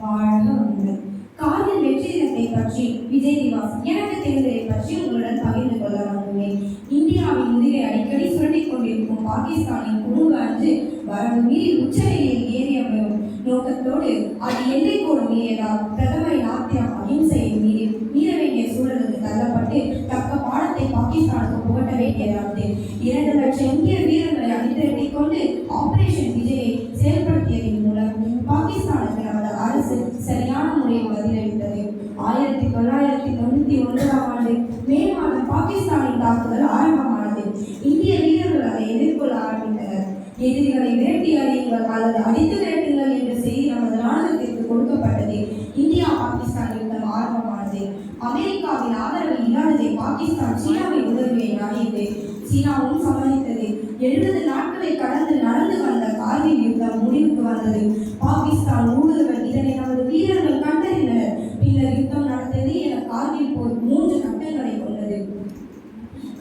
வாழ்க வளமுடன். காதல் வெற்றி தினத்தை பற்றி விஜய் திவாஸ் எனக்கு தெரிந்ததை பற்றி உங்களுடன் பகிர்ந்து கொள்ள வந்துள்ளேன். இந்தியாவின் முதுகை அடிக்கடி சுரண்டிக் கொண்டிருக்கும் பாகிஸ்தானின் குழுவு அன்று வரம்பு மீறி உச்சநிலையில் ஏறி அமையும் நோக்கத்தோடு அது எல்லை கோடு மீறியதால் பிரதமரின் ஆத்திரம் அகிம்சையை மீற வேண்டிய சூழலுக்கு தள்ளப்பட்டு தக்க பாடத்தை பாகிஸ்தானுக்கு புகட்ட வேண்டியதானது. 2 லட்சம் இந்திய வீரர்களை அணிதிரட்டிக் கொண்டு ஆபரேஷன் விஜயை செயல்படுத்தியதன் மூலம் பாகிஸ்தானுக்கு நமது அரசு சரியான முறையில் பதிலளித்தது. 1999ஆம் ஆண்டு மே மாதம் பாகிஸ்தானின் தாக்குதல் ஆரம்பமானது. இந்திய வீரர்கள் அதை எதிர்கொள்ள ஆரம்பித்தனர். எதிரிகளை விரட்டி அறியுங்கள் அல்லது அடித்து விரட்டுங்கள் என்ற செய்தி நமது ராணுவத்திற்கு கொடுக்கப்பட்டது. இந்தியா பாகிஸ்தான் யுத்தம் ஆரம்பமானது. அமெரிக்காவின் ஆதரவு இல்லாததை பாகிஸ்தான் சீனாவின் உதவியை நாடியது. சீனாவும் சம்மதித்தது. 70 நாட்களை கடந்து நடந்து வந்த கார்கில் யுத்தம் முடிவுக்கு வந்தது. பாகிஸ்தான் ஊடுருவல் இதனை நமது வீரர்கள் கண்டறிந்தனர். பின்னர் யுத்தம் நடந்தது என கார்கில் போர் 3 கட்டங்களை கொண்டது.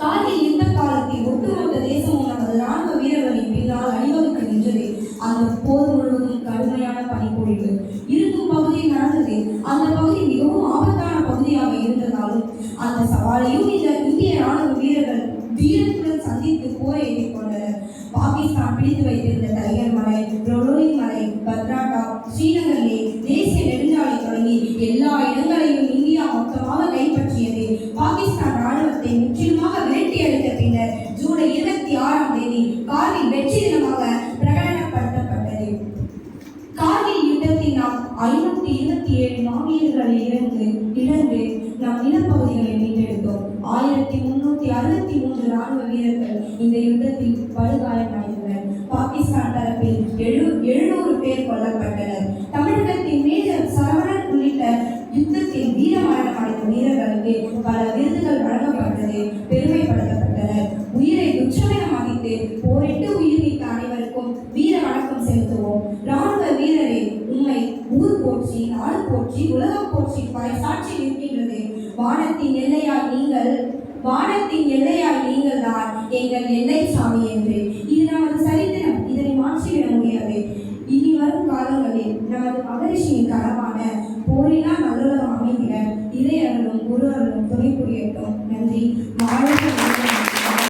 கார்கில் யுத்த காலத்தில் ஒட்டுமொத்த தேசமும் நமது ராணுவ வீரர்களின் பின்னால் அணிவகுத்து நின்றது. அந்த போர் முழுவதும் கடுமையான பனிப்பொழிவு இருக்கும் பகுதியில் நடந்தது. அந்த பகுதி மிகவும் ஆபத்தான பகுதியாக இருந்ததாலும் அந்த சவாலையும் இந்த இந்திய ராணுவ வீரர்கள் வீரத்துடன் சந்தித்து போரை எதிர்கொண்டனர். பாகிஸ்தான் பிடித்து வைத்திருந்த டைகர் மலை, ரோலோலிங் மலை, பத்ராட்டா, ஸ்ரீநகர் லேக், தேசிய நெடுஞ்சாலை தொடங்கி எல்லா இடங்களையும் இந்தியா மொத்தமாக கைப்பற்றியது. பாகிஸ்தான் ராணுவத்தை முற்றிலுமாக விரட்டி அடித்த பின்னர் ஜூலை 26ஆம் தேதி கார்கில் வெற்றி தினமாக பிரகடனப்படுத்தப்பட்டது. கார்கில் யுத்தத்தில் நாம் 527 மாவீரர்களை இழந்து நம் நிலப்பகுதிகளை மீட்டெடுத்தோம். 1363 ராணுவ வீரர்கள் இந்த யுத்தத்தில் படுகாயமடைந்தனர். பாகிஸ்தான் தரப்பில் 700 பேர் கொல்லப்பட்டனர். தமிழகத்தின் மேஜர் சரவணன் உள்ளிட்ட யுத்தத்தில் வீரமரணம் அடைந்த வீரர்களுக்கு பல விருதுகள் வழங்கப்பட்டது, பெருமைப்படுத்தப்பட்டனர். உயிரை துச்சமென மதித்து போரிட்டு உயிர் நீத்த அனைவருக்கும் வீர வணக்கம் செலுத்துவோம். ராணுவ வீரரே, உண்மை ஊர் போற்றி, நாடு போற்றி, உலகம் போற்றி சாட்சி நிற்கின்றது. வானத்தின் எல்லையாய் நீங்கள் தான் எங்கள் எல்லை சாமி என்று. இது நமது சரித்திரம், இதனை மாற்றிவிட முடியாது. இனி வரும் காலங்களில் நமது மகரிஷியின் கனவான போரினா நல்லுலகம் அமைகிற இறையர்களும் குரு அருளும் துணை புரியட்டும். நன்றி.